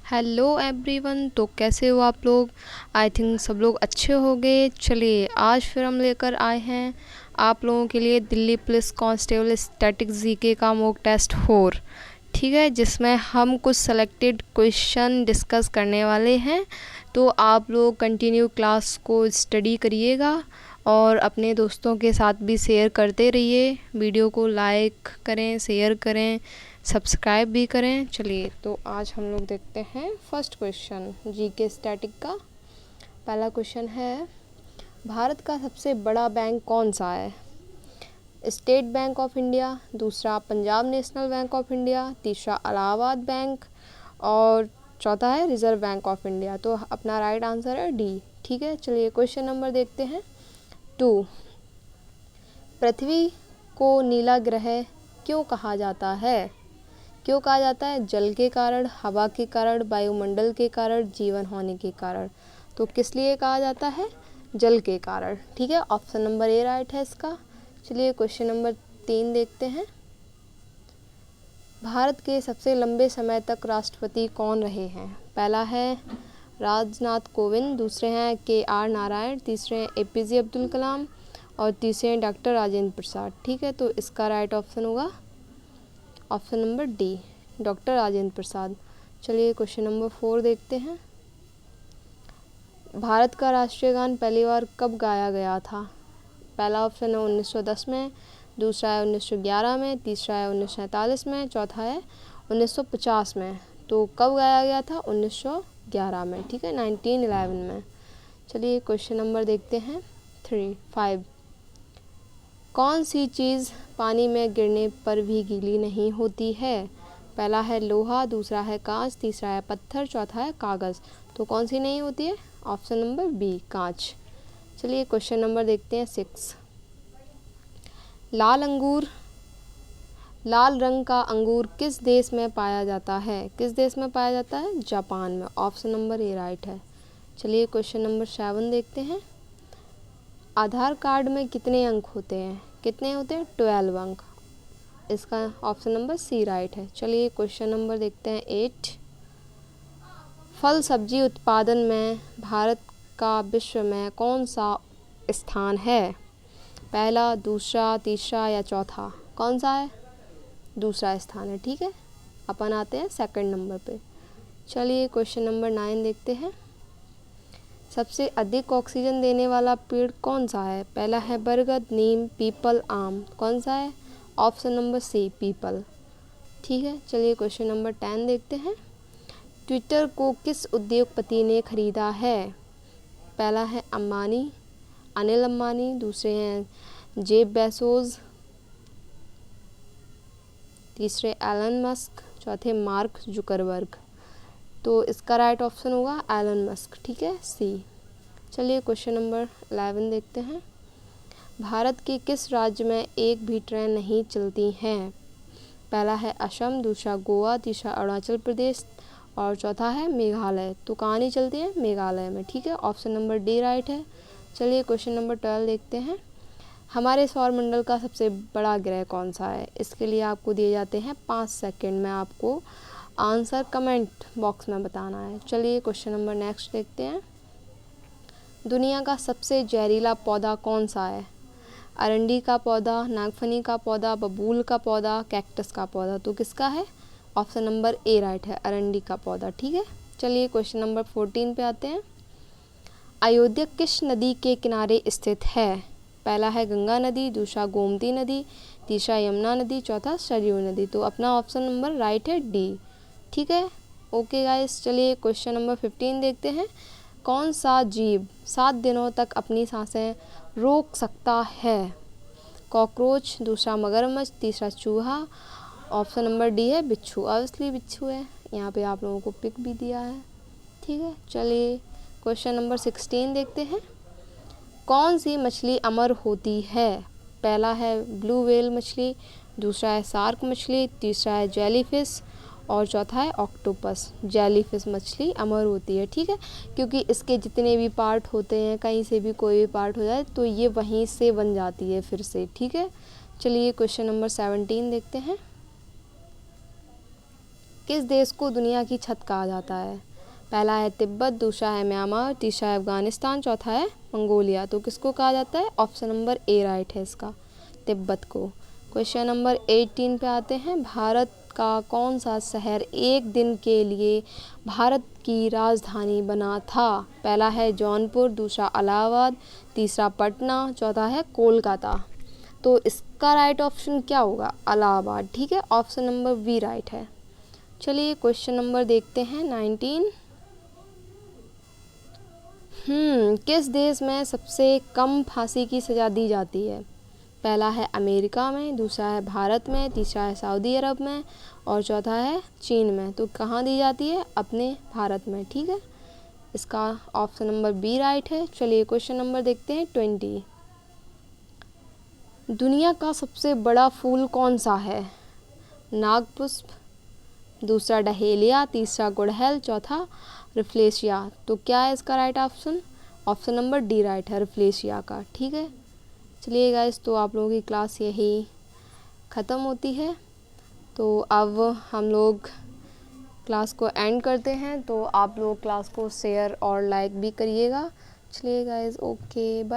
Hello everyone. तो कैसे हो आप लोग? आई थिंक सब लोग अच्छे होंगे। चलिए आज फिर हम लेकर आए हैं आप लोगों के लिए Delhi police constable static GK का मॉक टेस्ट 4। ठीक है, जिसमें हम कुछ सेलेक्टेड क्वेश्चन डिस्कस करने वाले हैं। तो आप लोग कंटिन्यू क्लास को स्टडी करिएगा और अपने दोस्तों के साथ भी शेयर करते रहिए। वीडियो को लाइक करें, शेयर करें, सब्सक्राइब भी करें। चलिए तो आज हम लोग देखते हैं फर्स्ट क्वेश्चन जीके स्टैटिक का। पहला क्वेश्चन है, भारत का सबसे बड़ा बैंक कौन सा है? स्टेट बैंक ऑफ इंडिया, दूसरा Punjab national bank of India, तीसरा इलाहाबाद बैंक और चौथा है रिजर्व बैंक ऑफ इंडिया। तो अपना राइट आंसर है डी। ठीक है, चलिए क्वेश्चन नंबर देखते हैं 2। पृथ्वी को नीला ग्रह क्यों कहा जाता है? क्यों कहा जाता है? जल के कारण, हवा के कारण, वायुमंडल के कारण, जीवन होने के कारण। तो किस लिए कहा जाता है? जल के कारण। ठीक है, ऑप्शन नंबर ए राइट है इसका। चलिए क्वेश्चन नंबर 3 देखते हैं। भारत के सबसे लंबे समय तक राष्ट्रपति कौन रहे हैं? पहला है राजनाथ कोविंद, दूसरे हैं KR नारायण, तीसरे हैं APJ अब्दुल कलाम और तीसरे हैं डॉक्टर राजेंद्र प्रसाद। ठीक है, तो इसका राइट ऑप्शन होगा option number D, doctor Rajendra Prasad. चलिए क्वेश्चन नंबर 4 देखते हैं। भारत का राष्ट्रीय गान पहली बार कब गाया गया था? पहला ऑप्शन है 1910 में, दूसरा है 1911 में, तीसरा है 1947 में, चौथा है 1950 में। तो कब गाया गया था? 1911 में। ठीक है, 1911 में। चलिए क्वेश्चन नंबर देखते हैं 5। कौन सी चीज़ पानी में गिरने पर भी गीली नहीं होती है? पहला है लोहा, दूसरा है कांच, तीसरा है पत्थर, चौथा है कागज़। तो कौन सी नहीं होती है? ऑप्शन नंबर बी, कांच। चलिए क्वेश्चन नंबर देखते हैं 6। लाल रंग का अंगूर किस देश में पाया जाता है? किस देश में पाया जाता है? जापान में। ऑप्शन नंबर ए राइट है। चलिए क्वेश्चन नंबर 7 देखते हैं। आधार कार्ड में कितने अंक होते हैं? कितने होते हैं? 12 अंक। इसका ऑप्शन नंबर सी राइट है। चलिए क्वेश्चन नंबर देखते हैं 8। फल सब्जी उत्पादन में भारत का विश्व में कौन सा स्थान है? पहला, दूसरा, तीसरा या चौथा? कौन सा है? दूसरा स्थान है। ठीक है, अपन आते हैं सेकंड नंबर पे। चलिए क्वेश्चन नंबर 9 देखते हैं। सबसे अधिक ऑक्सीजन देने वाला पेड़ कौन सा है? पहला है बरगद, नीम, पीपल, आम। कौन सा है? Option number C, people. ठीक है, चलिए क्वेश्चन नंबर 10 देखते हैं। ट्विटर को किस उद्योगपति ने खरीदा है? पहला है अंबानी, अनिल अंबानी, दूसरे हैं जेफ बेजोस, तीसरे एलन मस्क, चौथे मार्क जुकरबर्ग। तो इसका राइट ऑप्शन होगा एलन मस्क। ठीक है, सी। चलिए क्वेश्चन नंबर 11 देखते हैं। भारत के किस राज्य में एक भी ट्रेन नहीं चलती हैं? पहला है असम, दूसरा गोवा, तीसरा अरुणाचल प्रदेश और चौथा है मेघालय। तो कहाँ नहीं चलती है? मेघालय में। ठीक है, ऑप्शन नंबर डी राइट है। चलिए क्वेश्चन नंबर 12 देखते हैं। हमारे सौरमंडल का सबसे बड़ा ग्रह कौन सा है? इसके लिए आपको दिए जाते हैं 5 सेकंड में आपको आंसर कमेंट बॉक्स में बताना है। चलिए क्वेश्चन नंबर नेक्स्ट देखते हैं। दुनिया का सबसे जहरीला पौधा कौन सा है? अरंडी का पौधा, नागफनी का पौधा, बबूल का पौधा, कैक्टस का पौधा। तो किसका है? ऑप्शन नंबर ए राइट है, अरंडी का पौधा। ठीक है, चलिए क्वेश्चन नंबर 14 पे आते हैं। अयोध्या किस नदी के किनारे स्थित है? पहला है गंगा नदी, दूसरा गोमती नदी, तीसरा यमुना नदी, चौथा सरयू नदी। तो अपना ऑप्शन नंबर राइट है डी। ठीक है, ओके गाइस। चलिए क्वेश्चन नंबर 15 देखते हैं। कौन सा जीव 7 दिनों तक अपनी सांसें रोक सकता है? कॉकरोच, दूसरा मगरमच्छ, तीसरा चूहा, ऑप्शन नंबर डी है बिच्छू। ऑब्वियसली बिच्छू है, यहाँ पे आप लोगों को पिक भी दिया है। ठीक है, चलिए क्वेश्चन नंबर 16 देखते हैं। कौन सी मछली अमर होती है? पहला है ब्लू व्हेल मछली, दूसरा है शार्क मछली, तीसरा है जेलीफिश और चौथा है ऑक्टोपस। जेलीफिश मछली अमर होती है। ठीक है, क्योंकि इसके जितने भी पार्ट होते हैं, कहीं से भी कोई भी पार्ट हो जाए तो ये वहीं से बन जाती है फिर से। ठीक है, चलिए क्वेश्चन नंबर 17 देखते हैं। किस देश को दुनिया की छत कहा जाता है? पहला है तिब्बत, दूसरा है म्यांमार, तीसरा है अफगानिस्तान, चौथा है मंगोलिया। तो किसको कहा जाता है? ऑप्शन नंबर ए राइट है इसका, तिब्बत को। क्वेश्चन नंबर 18 पे आते हैं। भारत का कौन सा शहर एक दिन के लिए भारत की राजधानी बना था? पहला है जौनपुर, दूसरा इलाहाबाद, तीसरा पटना, चौथा है कोलकाता। तो इसका राइट ऑप्शन क्या होगा? इलाहाबाद। ठीक है, ऑप्शन नंबर बी राइट है। चलिए क्वेश्चन नंबर देखते हैं 19। किस देश में सबसे कम फांसी की सज़ा दी जाती है? पहला है अमेरिका में, दूसरा है भारत में, तीसरा है सऊदी अरब में और चौथा है चीन में। तो कहाँ दी जाती है? अपने भारत में। ठीक है, इसका ऑप्शन नंबर बी राइट है। चलिए क्वेश्चन नंबर देखते हैं 20। दुनिया का सबसे बड़ा फूल कौन सा है? नागपुष्प, दूसरा डहेलिया, तीसरा गुड़हल, चौथा रिफ्लेशिया। तो क्या है इसका right option? Option number D right है, रिफ्लेशिया का। ठीक है, चलिए गाइस, तो आप लोगों की क्लास यही ख़त्म होती है। तो अब हम लोग क्लास को एंड करते हैं। तो आप लोग क्लास को शेयर और लाइक भी करिएगा। चलिए गाइस, ओके बाय।